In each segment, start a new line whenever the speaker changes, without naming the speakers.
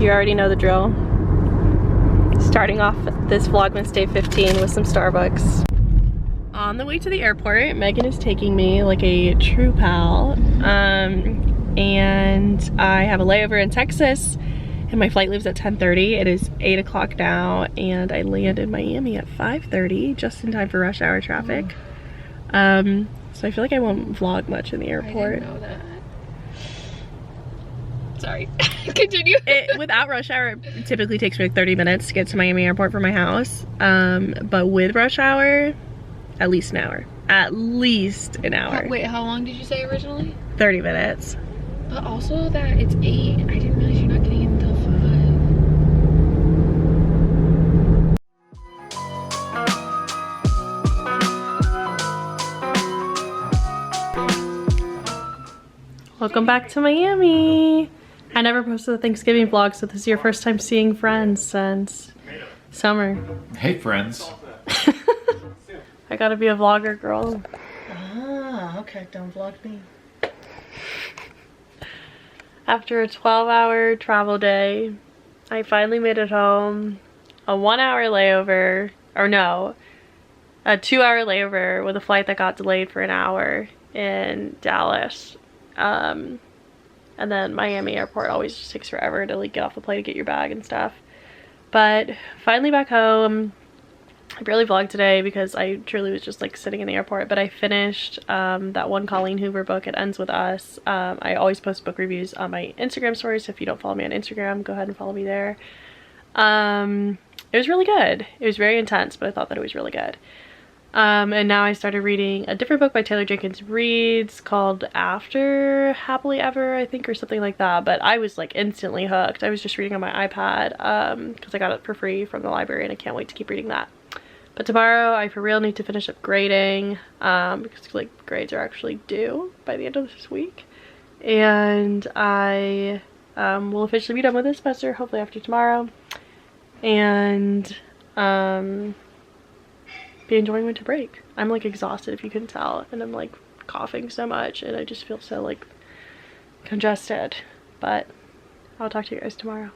You already know the drill. Starting off this Vlogmas day 15 with some Starbucks. On the way to the airport, Megan is taking me like a true pal. And I have a layover in Texas and my flight leaves at 10:30. It is 8 o'clock now and I land in Miami at 5:30, just in time for rush hour traffic. So I feel like I won't vlog much in the airport.
I didn't know that. Sorry. Continue.
Without rush hour, it typically takes me like 30 minutes to get to Miami airport from my house. But with rush hour, at least an hour. At least an hour.
Wait, how long did you say originally?
30 minutes.
But also that it's 8. I didn't realize you're not getting in until 5.
Welcome back to Miami. I never posted a Thanksgiving vlog, so this is your first time seeing friends since summer.
Hey friends.
I gotta be a vlogger, girl. Ah, okay, don't vlog me. After a 12-hour travel day, I finally made it home. A 1-hour layover, or no, a 2-hour layover with a flight that got delayed for an hour in Dallas. And then Miami airport always just takes forever to like get off the plane and get your bag and stuff. But finally back home. I barely vlogged today because I truly was just like sitting in the airport, but I finished that one Colleen Hoover book, It Ends With Us. I always post book reviews on my Instagram stories, so if you don't follow me on Instagram, go ahead and follow me there. It was really good. It was very intense, but I thought that it was really good. And now I started reading a different book by Taylor Jenkins Reid called After Happily Ever, I think, or something like that. But I was like instantly hooked. I was just reading on my iPad because I got it for free from the library and I can't wait to keep reading that. But tomorrow I for real need to finish up grading because like grades are actually due by the end of this week. And I will officially be done with this semester hopefully after tomorrow. And be enjoying winter break. I'm like exhausted if you can tell, and I'm like coughing so much and I just feel so like congested, but I'll talk to you guys tomorrow.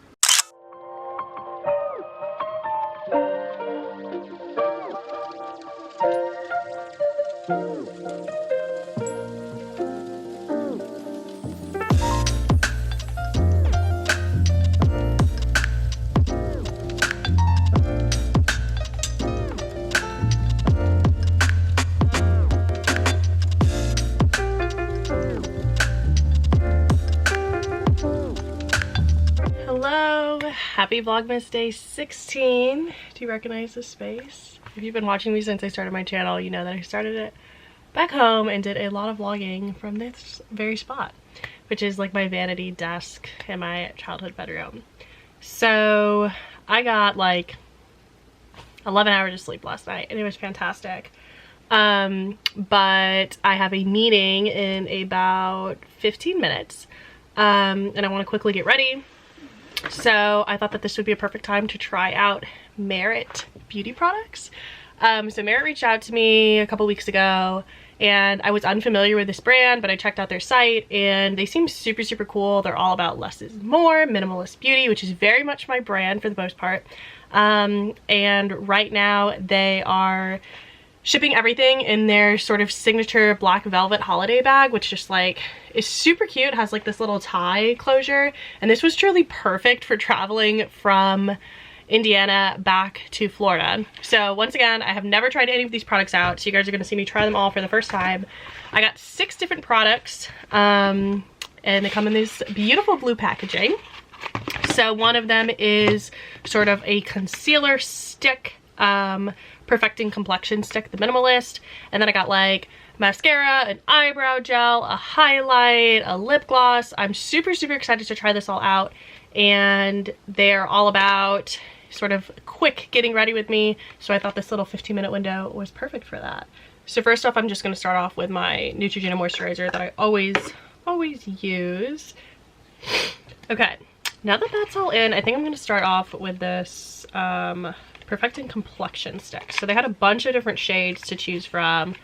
Happy Vlogmas day 16. Do you recognize this space? If you've been watching me since I started my channel, you know that I started it back home and did a lot of vlogging from this very spot, which is like my vanity desk in my childhood bedroom. So I got like 11 hours of sleep last night and it was fantastic. But I have a meeting in about 15 minutes and I want to quickly get ready. So I thought that this would be a perfect time to try out Merit beauty products. So Merit reached out to me a couple weeks ago and I was unfamiliar with this brand, but I checked out their site and they seem super, super cool. They're all about less is more, minimalist beauty, which is very much my brand for the most part. And right now they are shipping everything in their sort of signature black velvet holiday bag, which just like is super cute. It has like this little tie closure, and this was truly perfect for traveling from Indiana back to Florida. So once again, I have never tried any of these products out, so you guys are going to see me try them all for the first time. I got 6 different products and they come in this beautiful blue packaging. So one of them is sort of a concealer stick, perfecting complexion stick, the minimalist, and then I got like mascara, an eyebrow gel, a highlight, a lip gloss. I'm super, super excited to try this all out, and they're all about sort of quick getting ready with me, so I thought this little 15-minute window was perfect for that. So first off, I'm just going to start off with my Neutrogena moisturizer that I always use. Okay, now that that's all in, I think I'm going to start off with this perfecting complexion stick. So they had a bunch of different shades to choose from,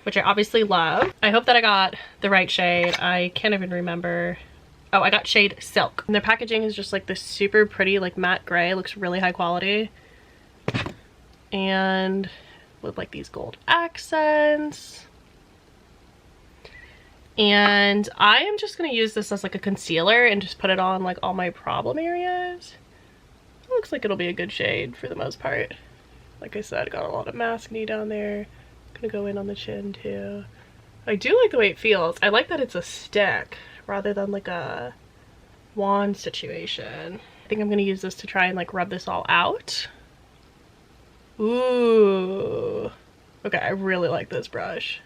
which I obviously love. I hope that I got the right shade. I can't even remember Oh, I got shade Silk. And their packaging is just like this super pretty like matte gray. It looks really high quality. And with like these gold accents. And I am just gonna use this as like a concealer and just put it on like all my problem areas. It looks like it'll be a good shade for the most part. Like I said, got a lot of masking down there. Gonna go in on the chin too. I do like the way it feels. I like that it's a stick rather than like a wand situation. I think I'm gonna use this to try and like rub this all out. Ooh. Okay, I really like this brush.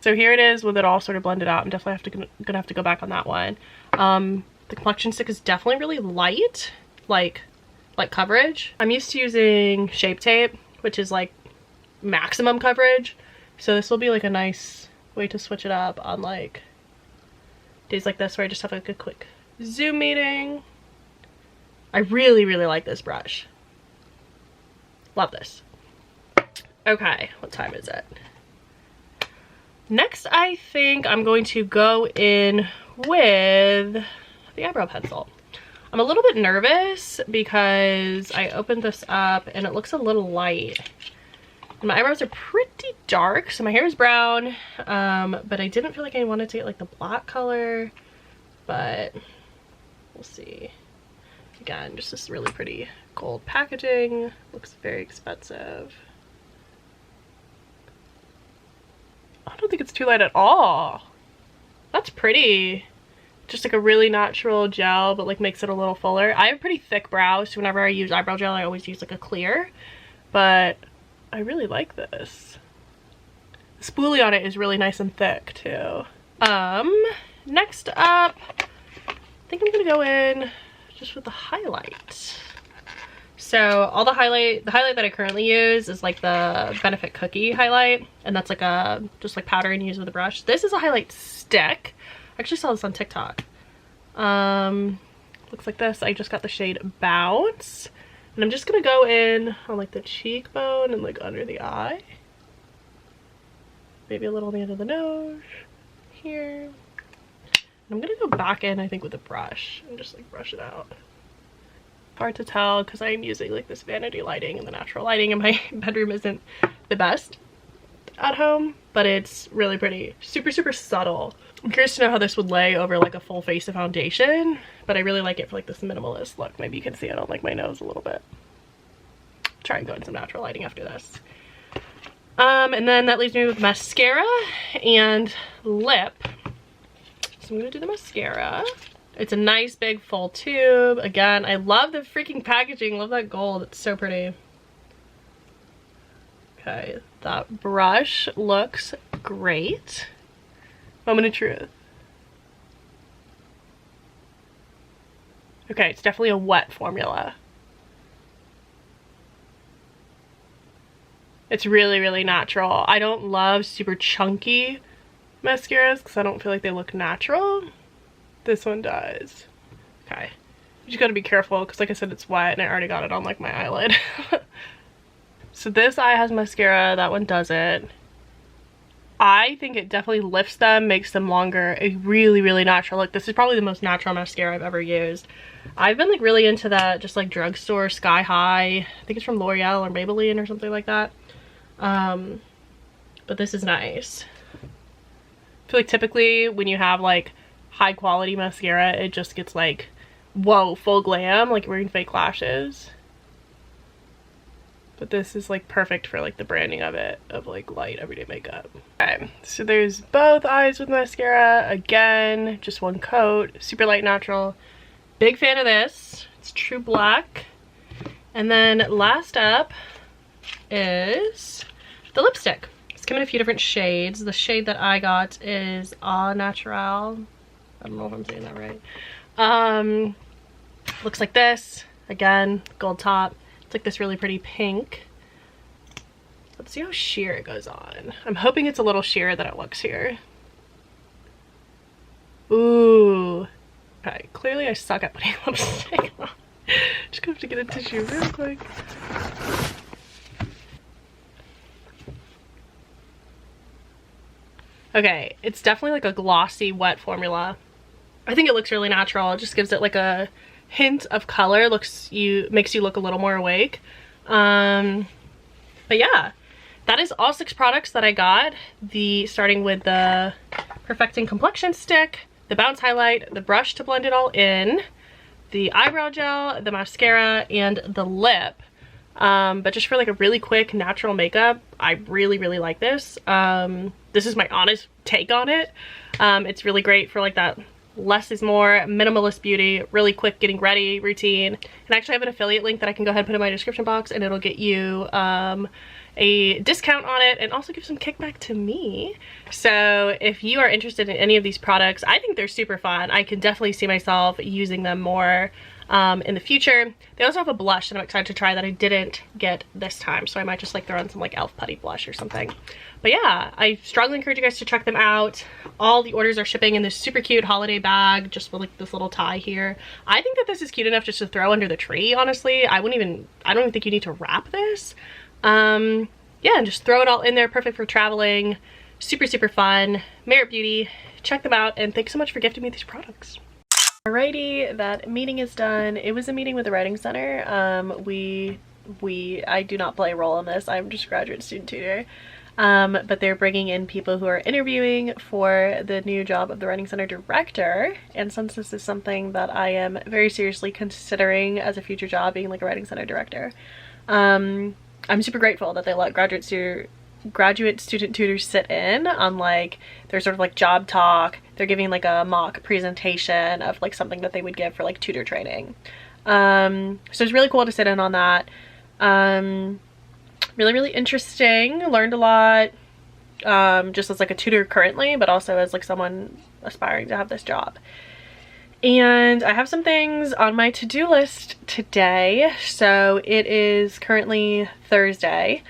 So here it is with it all sort of blended out. I'm definitely gonna have to go back on that one. The complexion stick is definitely really light, like coverage. I'm used to using Shape Tape, which is like maximum coverage. So this will be like a nice way to switch it up on like days like this where I just have like a quick Zoom meeting. I really, really like this brush. Love this. Okay, what time is it? Next, I think I'm going to go in with the eyebrow pencil. I'm a little bit nervous because I opened this up and it looks a little light. And my eyebrows are pretty dark, so my hair is brown, but I didn't feel like I wanted to get like the black color, but we'll see. Again, just this really pretty gold packaging. Looks very expensive. I don't think it's too light at all. That's pretty. Just like a really natural gel, but like makes it a little fuller. I have pretty thick brows, so whenever I use eyebrow gel, I always use like a clear, but I really like this. The spoolie on it is really nice and thick too. Next up, I think I'm gonna go in just with the highlight. So all the highlight that I currently use is like the Benefit Cookie highlight, and that's like a just like powder and use with a brush. This is a highlight stick. I actually saw this on TikTok. Looks like this. I just got the shade Bounce, and I'm just gonna go in on like the cheekbone and like under the eye, maybe a little on the end of the nose here. And I'm gonna go back in, I think, with a brush and just like brush it out. Hard to tell because I'm using like this vanity lighting, and the natural lighting in my bedroom isn't the best at home, but it's really pretty. Super, super subtle. I'm curious to know how this would lay over like a full face of foundation, but I really like it for like this minimalist look. Maybe you can see it on like my nose a little bit. Try and go in some natural lighting after this. And then that leaves me with mascara and lip. So I'm gonna do the mascara. It's a nice big full tube. Again, I love the freaking packaging. Love that gold. It's so pretty. Okay, that brush looks great. Moment of truth. Okay, it's definitely a wet formula. It's really, really natural. I don't love super chunky mascaras because I don't feel like they look natural. This one does. Okay. You just gotta be careful because like I said, it's wet and I already got it on like my eyelid. So this eye has mascara, that one doesn't. I think it definitely lifts them, makes them longer. A really, really natural look. This is probably the most natural mascara I've ever used. I've been like really into that just like drugstore Sky High. I think it's from L'Oreal or Maybelline or something like that. But this is nice. I feel like typically when you have like high quality mascara, it just gets like, whoa, full glam, like wearing fake lashes. But this is like perfect for like the branding of it, of like light everyday makeup. Okay, so there's both eyes with mascara. Again, just one coat, super light natural. Big fan of this. It's True Black. And then last up is the lipstick. It's come in a few different shades. The shade that I got is Au Naturel. I don't know if I'm saying that right. Looks like this. Again, gold top. It's like this really pretty pink. Let's see how sheer it goes on. I'm hoping it's a little sheerer than it looks here. Ooh. Okay, clearly I suck at putting lipstick on. Just gonna have to get a tissue real quick. Okay, it's definitely like a glossy, wet formula. I think it looks really natural. It just gives it like a hint of color, makes you look a little more awake. But yeah, that is all 6 products that I got. Starting with the Perfecting Complexion Stick, the Bounce Highlight, the brush to blend it all in, the eyebrow gel, the mascara, and the lip. But just for like a really quick natural makeup, I really like this. This is my honest take on it. It's really great for like that less is more, minimalist beauty, really quick getting ready routine. And I actually have an affiliate link that I can go ahead and put in my description box, and it'll get you a discount on it and also give some kickback to me. So if you are interested in any of these products, I think they're super fun. I can definitely see myself using them more in the future. They also have a blush that I'm excited to try that I didn't get this time, so I might just like throw in some like elf putty blush or something. But yeah, I strongly encourage you guys to check them out. All the orders are shipping in this super cute holiday bag just with like this little tie here. I think that this is cute enough just to throw under the tree, honestly. I don't even think you need to wrap this. Yeah, and just throw it all in there, perfect for traveling. Super fun. Merit Beauty, check them out, and thanks so much for gifting me these products. Alrighty, that meeting is done. It was a meeting with the Writing Center. I do not play a role in this. I'm just a graduate student tutor. But they're bringing in people who are interviewing for the new job of the Writing Center director. And since this is something that I am very seriously considering as a future job, being like a Writing Center director, I'm super grateful that they let graduate student tutors sit in on like their sort of like job talk. They're giving like a mock presentation of like something that they would give for like tutor training. So it's really cool to sit in on that. Really interesting. Learned a lot, just as like a tutor currently, but also as like someone aspiring to have this job. And I have some things on my to-do list today. So it is currently Thursday.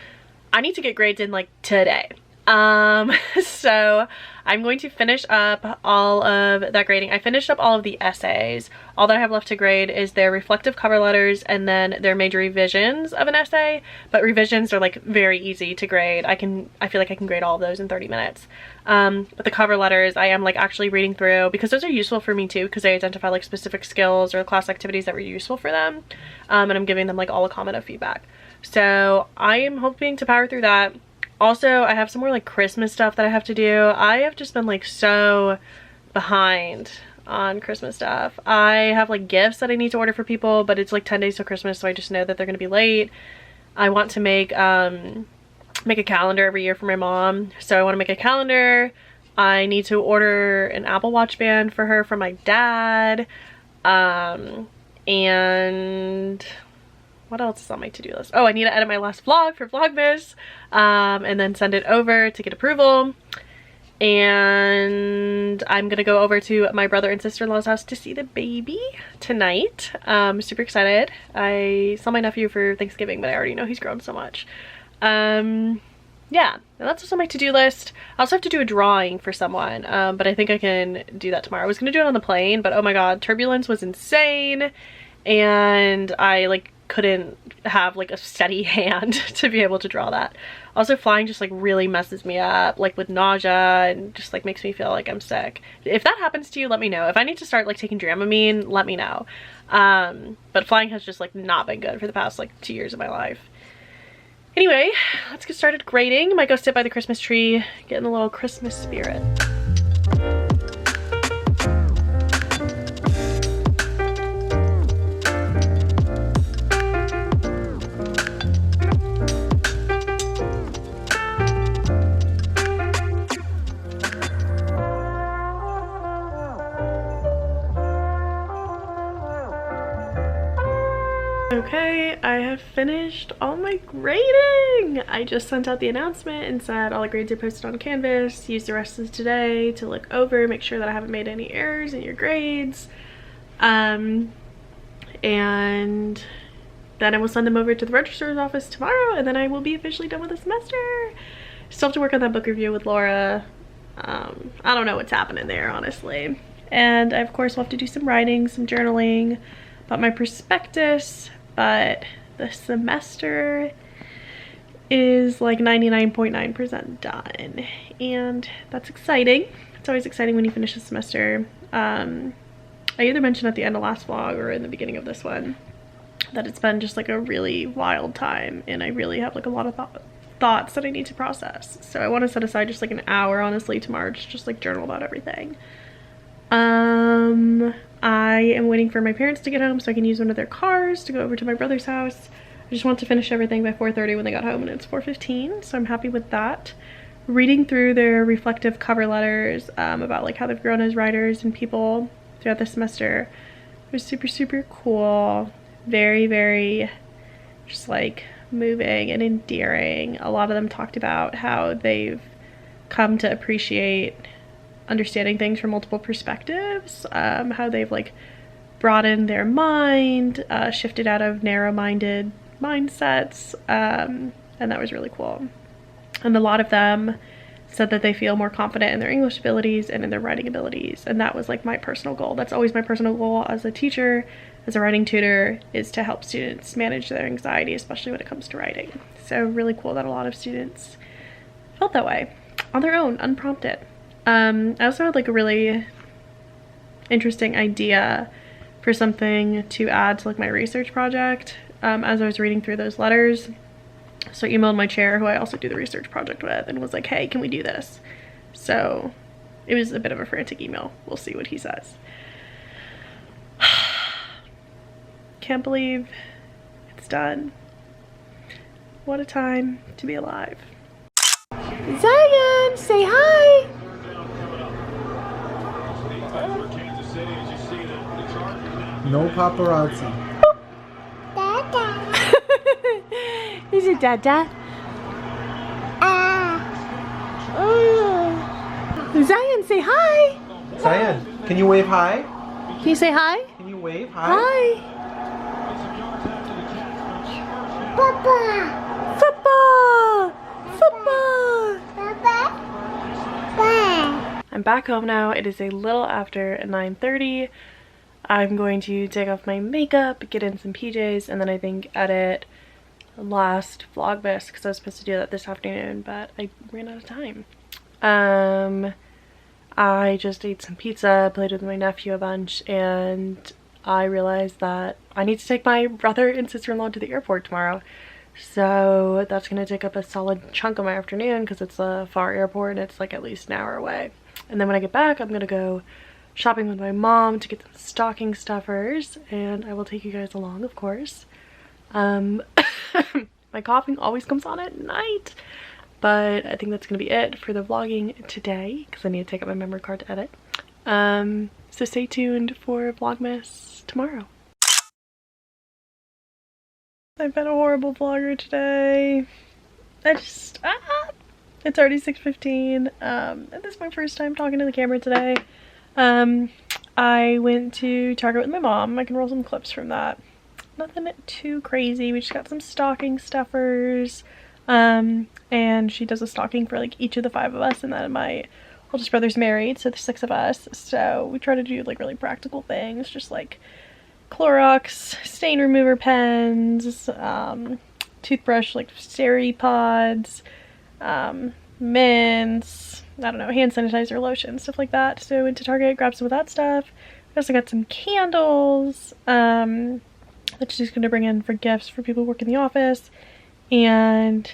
I need to get grades in like today. So I'm going to finish up all of that grading. I finished up all of the essays. All that I have left to grade is their reflective cover letters and then their major revisions of an essay. But revisions are like very easy to grade. I feel like I can grade all of those in 30 minutes. But the cover letters, I am like actually reading through because those are useful for me too, because they identify like specific skills or class activities that were useful for them. And I'm giving them like all a comment of feedback. So I am hoping to power through that. Also, I have some more like Christmas stuff that I have to do. I have just been like so behind on Christmas stuff. I have like gifts that I need to order for people, but it's like 10 days till Christmas, so I just know that they're gonna be late. I want to make a calendar every year for my mom, so I want to make a calendar. I need to order an Apple Watch band for her from my dad. And what else is on my to-do list? Oh, I need to edit my last vlog for VLOGMAS, and then send it over to get approval. And I'm gonna go over to my brother and sister-in-law's house to see the baby tonight. I'm super excited. I saw my nephew for Thanksgiving, but I already know he's grown so much. Yeah, and that's what's on my to-do list. I also have to do a drawing for someone, but I think I can do that tomorrow. I was gonna do it on the plane, but oh my god, turbulence was insane, and I like couldn't have like a steady hand to be able to draw that. Also, flying just like really messes me up, like with nausea, and just like makes me feel like I'm sick. If that happens to you, let me know. If I need to start like taking Dramamine, let me know. But flying has just like not been good for the past like 2 years of my life. Anyway, let's get started grading. Might go sit by the Christmas tree, get in a little Christmas spirit. Okay, I have finished all my grading. I just sent out the announcement and said all the grades are posted on Canvas. Use the rest of today to look over, make sure that I haven't made any errors in your grades. And then I will send them over to the registrar's office tomorrow, and then I will be officially done with the semester. Still have to work on that book review with Laura. I don't know what's happening there, honestly. And I, of course, will have to do some writing, some journaling about my prospectus. But the semester is like 99.9% done, and that's exciting. It's always exciting when you finish a semester. I either mentioned at the end of last vlog or in the beginning of this one that it's been just like a really wild time, and I really have like a lot of thoughts that I need to process. So I want to set aside just like an hour honestly tomorrow to just like journal about everything. I am waiting for my parents to get home so I can use one of their cars to go over to my brother's house. I just want to finish everything by 4:30 when they got home, and it's 4:15, so I'm happy with that. Reading through their reflective cover letters about like how they've grown as writers and people throughout the semester. It was super, super cool. Very, very just like moving and endearing. A lot of them talked about how they've come to appreciate understanding things from multiple perspectives, how they've like broadened their mind, shifted out of narrow-minded mindsets, and that was really cool. And a lot of them said that they feel more confident in their English abilities and in their writing abilities, and that was like my personal goal. That's always my personal goal as a teacher, as a writing tutor, is to help students manage their anxiety, especially when it comes to writing. So really cool that a lot of students felt that way on their own, unprompted. I also had like a really interesting idea for something to add to like my research project as I was reading through those letters. So I emailed my chair, who I also do the research project with, and was like, hey, can we do this? So it was a bit of a frantic email. We'll see what he says. Can't believe it's done. What a time to be alive. Zion, say hi.
No paparazzi.
Is it Dada? Zion, say hi.
Zion, can you wave hi?
Can you say hi?
Can you wave hi?
Hi. Papa. Football. Football. Papa. I'm back home now. It is a little after 9:30. I'm going to take off my makeup, get in some PJs, and then I think edit last Vlogmas because I was supposed to do that this afternoon, but I ran out of time. I just ate some pizza, played with my nephew a bunch, and I realized that I need to take my brother and sister-in-law to the airport tomorrow. So that's going to take up a solid chunk of my afternoon because it's a far airport and it's like at least an hour away. And then when I get back, I'm going to go shopping with my mom to get some stocking stuffers, and I will take you guys along, of course. My coughing always comes on at night, but I think that's gonna be it for the vlogging today because I need to take out my memory card to edit. So stay tuned for Vlogmas tomorrow. I've been a horrible vlogger today. It's already 6:15. And this is my first time talking to the camera today. I went to Target with my mom. I can roll some clips from that. Nothing too crazy. We just got some stocking stuffers. And she does a stocking for like each of the 5 of us, and then my oldest brother's married, so there's 6 of us. So we try to do like really practical things, just like Clorox, stain remover pens, toothbrush, like Sari pods, mints, I don't know, hand sanitizer, lotion, stuff like that. So I went to Target, grabbed some of that stuff. I also got some candles that she's going to bring in for gifts for people who work in the office. And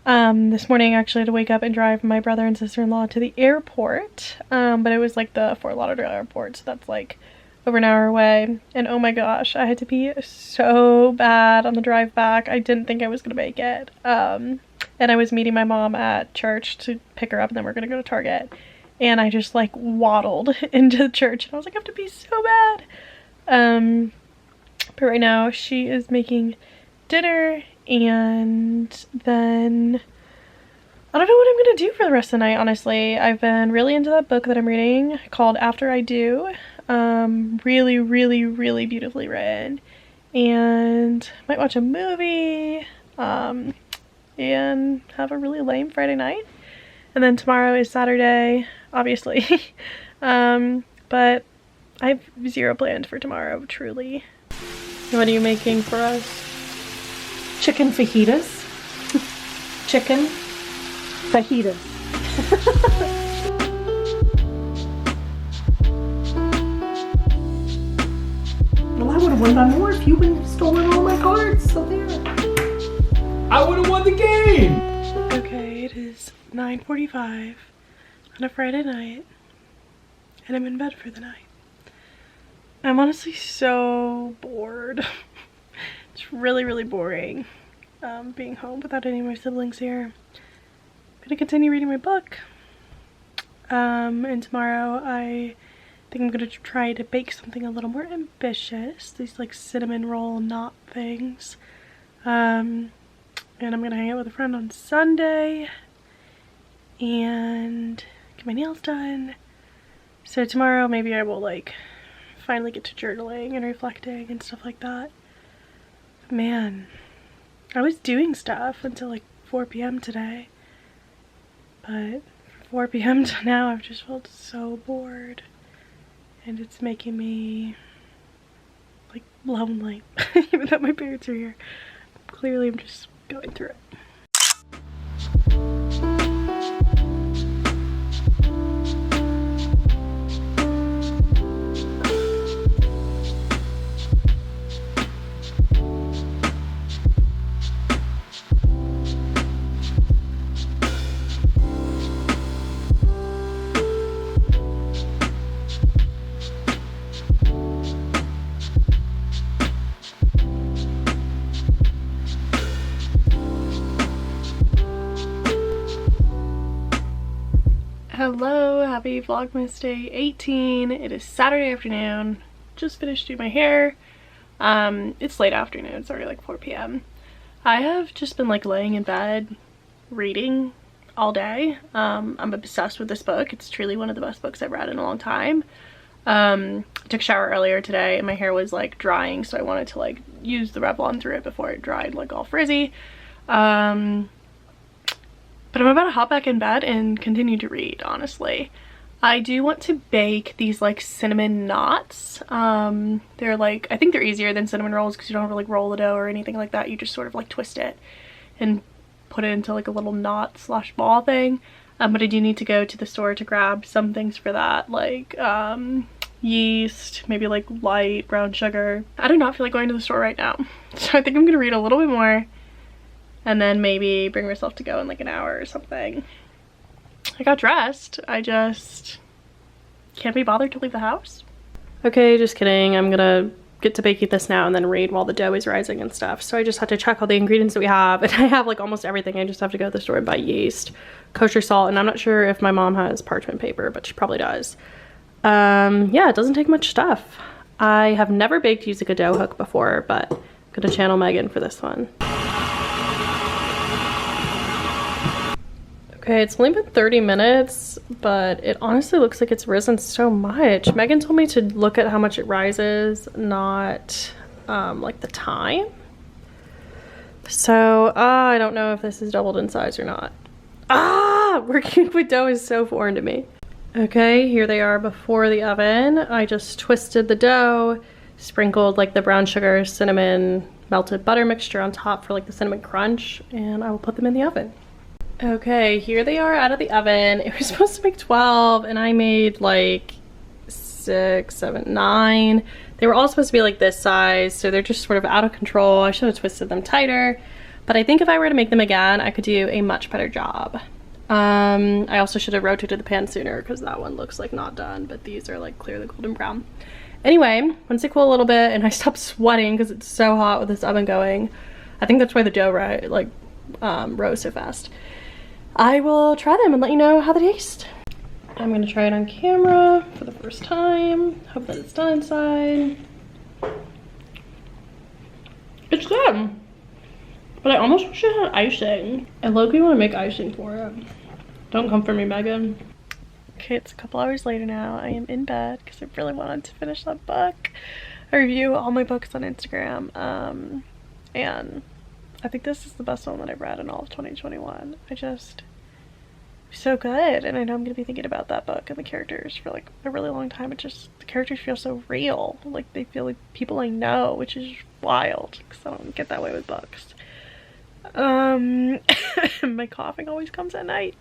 this morning I actually had to wake up and drive my brother and sister-in-law to the airport, but it was like the Fort Lauderdale airport, so that's like over an hour away. And oh my gosh, I had to pee so bad on the drive back. I didn't think I was gonna make it. And I was meeting my mom at church to pick her up, and then we're gonna go to Target, and I just like waddled into the church, and I was like, I have to pee so bad. But right now she is making dinner, and then I don't know what I'm gonna do for the rest of the night, honestly. I've been really into that book that I'm reading called After I Do. Really, really, really beautifully written. And might watch a movie, and have a really lame Friday night. And then tomorrow is Saturday, obviously. But I have 0 planned for tomorrow, truly. What are you making for us?
Chicken fajitas. Chicken fajitas. would have gotten more if you wouldn't have stolen all my cards. So there.
I would have won the game!
Okay, it is 9:45 on a Friday night, and I'm in bed for the night. I'm honestly so bored. It's really, really boring being home without any of my siblings here. I'm gonna continue reading my book. And tomorrow I think I'm gonna try to bake something a little more ambitious. These like cinnamon roll knot things. And I'm gonna hang out with a friend on Sunday and get my nails done. So tomorrow maybe I will like finally get to journaling and reflecting and stuff like that. Man, I was doing stuff until like 4 p.m. today, but from 4 p.m. to now I've just felt so bored, and it's making me like lonely even though my parents are here. Clearly I'm just going through it. Hello, happy Vlogmas Day 18. It is Saturday afternoon. Just finished doing my hair. It's late afternoon, it's already like 4 p.m. I have just been like laying in bed reading all day. I'm obsessed with this book. It's truly one of the best books I've read in a long time. I took a shower earlier today and my hair was like drying, so I wanted to like use the Revlon through it before it dried like all frizzy. But I'm about to hop back in bed and continue to read, honestly. I do want to bake these like cinnamon knots. They're like, I think they're easier than cinnamon rolls because you don't have to like roll the dough or anything like that. You just sort of like twist it and put it into like a little knot slash ball thing. But I do need to go to the store to grab some things for that, like yeast, maybe like light brown sugar. I do not feel like going to the store right now. So I think I'm gonna read a little bit more and then maybe bring myself to go in like an hour or something. I got dressed. I just can't be bothered to leave the house. Okay, just kidding. I'm gonna get to baking this now and then read while the dough is rising and stuff. So I just have to check all the ingredients that we have, and I have like almost everything. I just have to go to the store and buy yeast, kosher salt, and I'm not sure if my mom has parchment paper, but she probably does. Yeah, it doesn't take much stuff. I have never baked using a dough hook before, but I'm gonna channel Megan for this one. Okay, it's only been 30 minutes, but it honestly looks like it's risen so much. Megan told me to look at how much it rises, not like the time. So I don't know if this is doubled in size or not. Working with dough is so foreign to me. Okay, here they are before the oven. I just twisted the dough, sprinkled like the brown sugar, cinnamon, melted butter mixture on top for like the cinnamon crunch, and I will put them in the oven. Okay, here they are out of the oven. It was supposed to make 12 and I made like 6, 7, 9. They were all supposed to be like this size, so they're just sort of out of control. I should have twisted them tighter, but I think if I were to make them again, I could do a much better job. I also should have rotated the pan sooner because that one looks like not done, but these are like clearly golden brown. Anyway, once they cool a little bit and I stop sweating because it's so hot with this oven going, I think that's why the dough rose so fast. I will try them and let you know how they taste. I'm gonna try it on camera for the first time. Hope that it's done inside. It's good, but I almost wish it had icing. I low-key want to make icing for it. Don't come for me, Megan. Okay, it's a couple hours later now. I am in bed because I really wanted to finish that book. I review all my books on Instagram, and I think this is the best one that I've read in all of 2021. So good, and I know I'm gonna be thinking about that book and the characters for like a really long time. The characters feel so real, like they feel like people I know, which is wild because I don't get that way with books. My coughing always comes at night.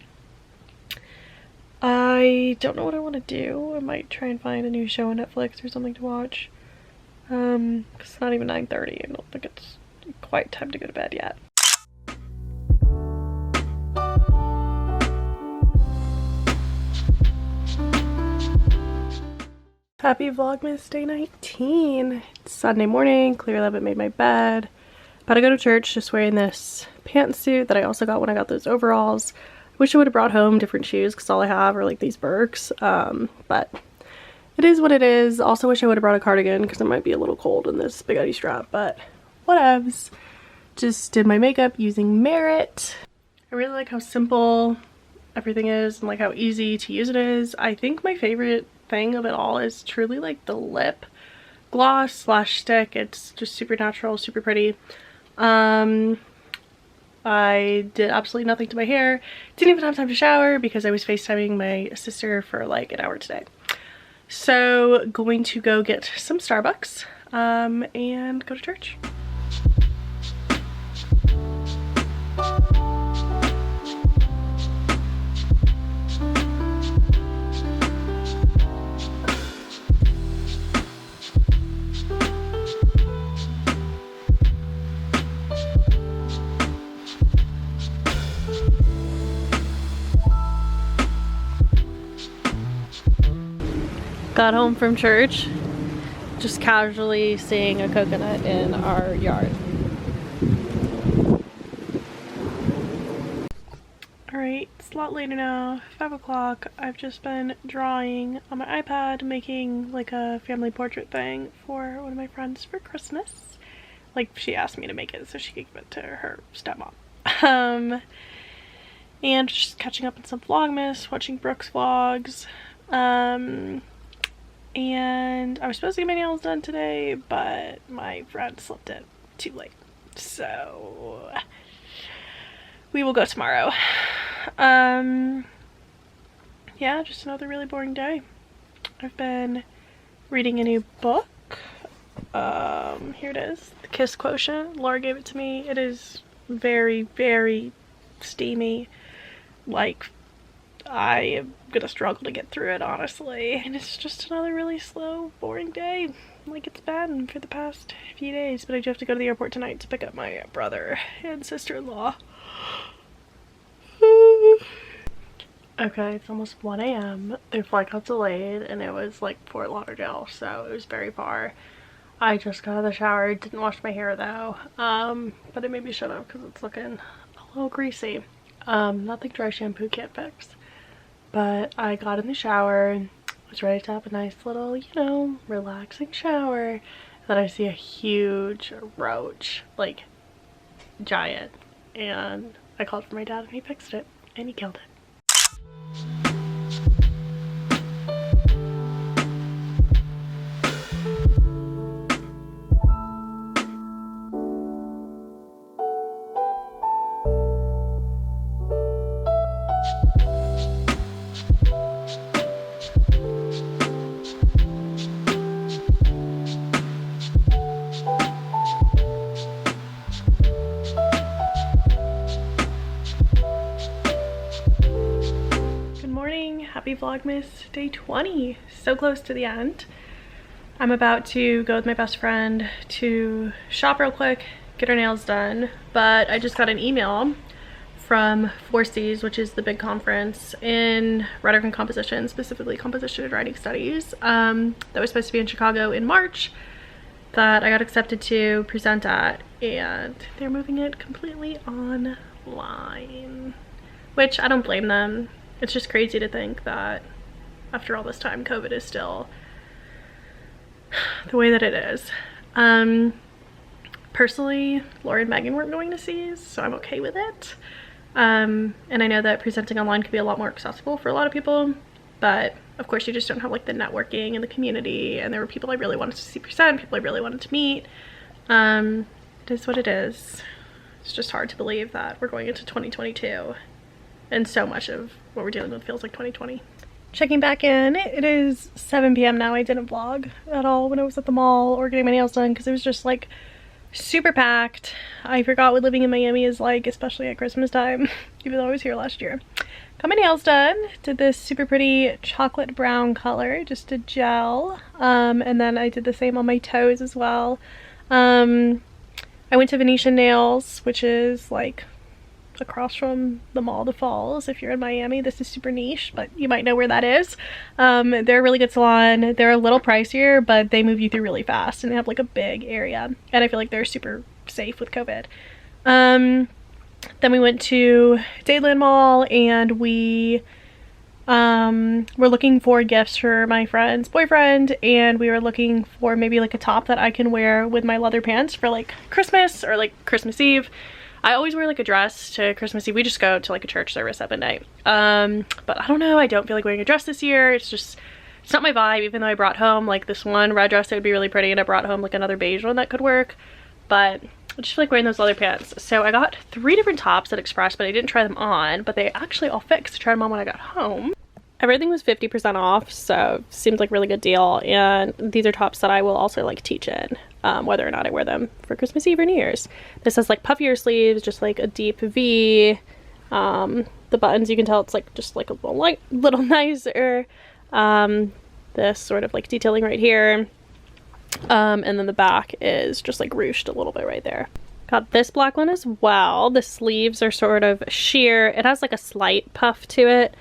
I don't know what I want to do. I might try and find a new show on Netflix or something to watch. It's not even 9:30. I don't think it's quite time to go to bed yet. Happy Vlogmas Day 19. It's Sunday morning, clearly I haven't made my bed. About to go to church, just wearing this pantsuit that I also got when I got those overalls. I wish I would have brought home different shoes because all I have are like these Birks, but it is what it is. Also wish I would have brought a cardigan because it might be a little cold in this spaghetti strap, but whatevs. Just did my makeup using Merit. I really like how simple everything is and like how easy to use it is. I think my favorite thing of it all is truly like the lip gloss slash stick. It's just super natural, super pretty. I did absolutely nothing to my hair. Didn't even have time to shower because I was FaceTiming my sister for like an hour today. So going to go get some Starbucks and go to church. Got home from church, just casually seeing a coconut in our yard. Alright, it's a lot later now, 5 o'clock. I've just been drawing on my iPad, making like a family portrait thing for one of my friends for Christmas. Like, she asked me to make it so she could give it to her stepmom. And just catching up on some Vlogmas, watching Brooke's vlogs. And I was supposed to get my nails done today, but my friend slipped in too late. So we will go tomorrow. Yeah, just another really boring day. I've been reading a new book. Here it is, The Kiss Quotient. Laura gave it to me. It is very, very steamy. Like, I am gonna struggle to get through it, honestly. And it's just another really slow, boring day, like it's been for the past few days. But I do have to go to the airport tonight to pick up my brother and sister-in-law. Okay, it's almost 1 a.m. Their flight got delayed and it was like Fort Lauderdale, so it was very far. I just got out of the shower, didn't wash my hair though, but it maybe should have because it's looking a little greasy. Nothing dry shampoo can't fix. But I got in the shower, was ready to have a nice little, you know, relaxing shower. Then I see a huge roach, like giant. And I called for my dad and he fixed it and he killed it. Happy Vlogmas Day 20. So close to the end. I'm about to go with my best friend to shop real quick, get her nails done, but I just got an email from 4Cs, which is the big conference in rhetoric and composition, specifically composition and writing studies, that was supposed to be in Chicago in March, that I got accepted to present at, and they're moving it completely online, which I don't blame them. It's just crazy to think that after all this time, COVID is still the way that it is. Personally, Laura and Megan weren't going to see, so I'm okay with it. And I know that presenting online can be a lot more accessible for a lot of people, but of course you just don't have like the networking and the community, and there were people I really wanted to see present, people I really wanted to meet. It is what it is. It's just hard to believe that we're going into 2022 and so much of what we're dealing with feels like 2020. Checking back in, it is 7 p.m. now. I didn't vlog at all when I was at the mall or getting my nails done because it was just like super packed. I forgot what living in Miami is like, especially at Christmas time, even though I was here last year. Got my nails done. Did this super pretty chocolate brown color, just a gel. And then I did the same on my toes as well. I went to Venetian Nails, which is like across from the Mall of the Falls. If you're in Miami, this is super niche, but you might know where that is. They're a really good salon. They're a little pricier, but they move you through really fast, and they have like a big area. And I feel like they're super safe with COVID. Then we went to Dadeland Mall, and we were looking for gifts for my friend's boyfriend, and we were looking for maybe like a top that I can wear with my leather pants for like Christmas or like Christmas Eve. I always wear like a dress to Christmas Eve. We just go to like a church service at midnight. But I don't know, I don't feel like wearing a dress this year. It's not my vibe, even though I brought home like this one red dress that would be really pretty, and I brought home like another beige one that could work. But I just feel like wearing those leather pants. So I got 3 different tops at Express, but I didn't try them on, but they actually all fit because I tried them on when I got home. Everything was 50% off, so seems like a really good deal. And these are tops that I will also like teach in, whether or not I wear them for Christmas Eve or New Year's. This has like puffier sleeves, just like a deep V. The buttons, you can tell it's like just like a little nicer. This sort of like detailing right here. And then the back is just like ruched a little bit right there. Got this black one as well. The sleeves are sort of sheer. It has like a slight puff to it.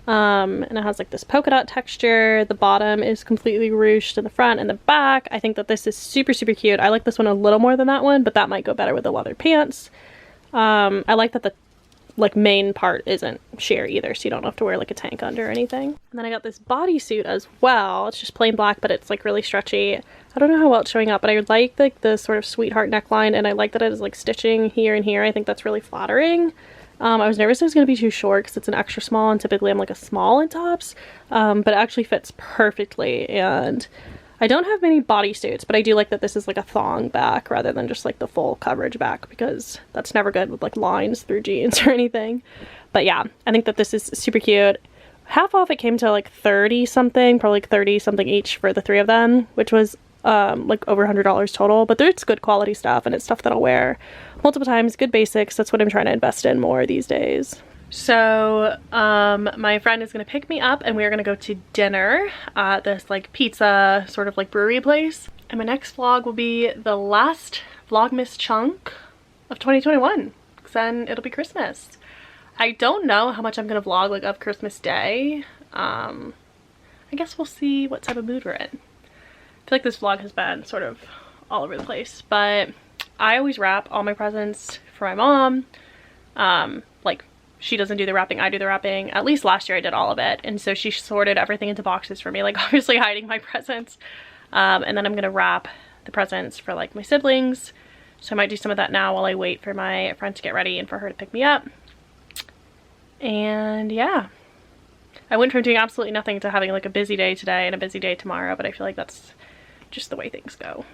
And it has like this polka dot texture. The bottom is completely ruched in the front and the back. I think that this is super, super cute. I like this one a little more than that one, but that might go better with the leather pants. I like that the like main part isn't sheer either, so you don't have to wear like a tank under or anything. And then I got this bodysuit as well. It's just plain black, but it's like really stretchy. I don't know how well it's showing up, but I like the sort of sweetheart neckline, and I like that it is like stitching here and here. I think that's really flattering. I was nervous it was going to be too short because it's an extra small, and typically I'm like a small in tops, but it actually fits perfectly. And I don't have many bodysuits, but I do like that this is like a thong back rather than just like the full coverage back, because that's never good with like lines through jeans or anything. But yeah, I think that this is super cute. Half off, it came to like 30 something, probably like 30 something each for the 3 of them, which was like over $100 total, but it's good quality stuff, and it's stuff that I'll wear multiple times. Good basics. That's what I'm trying to invest in more these days. So my friend is gonna pick me up, and we are gonna go to dinner at this like pizza sort of like brewery place. And my next vlog will be the last Vlogmas chunk of 2021, because then it'll be Christmas. I don't know how much I'm gonna vlog like of Christmas Day. I guess we'll see what type of mood we're in. I feel like this vlog has been sort of all over the place, but I always wrap all my presents for my mom. Like, she doesn't do the wrapping, I do the wrapping. At least last year I did all of it, and so she sorted everything into boxes for me, like obviously hiding my presents. And then I'm gonna wrap the presents for like my siblings, so I might do some of that now while I wait for my friend to get ready and for her to pick me up. And yeah, I went from doing absolutely nothing to having like a busy day today and a busy day tomorrow, but I feel like that's just the way things go.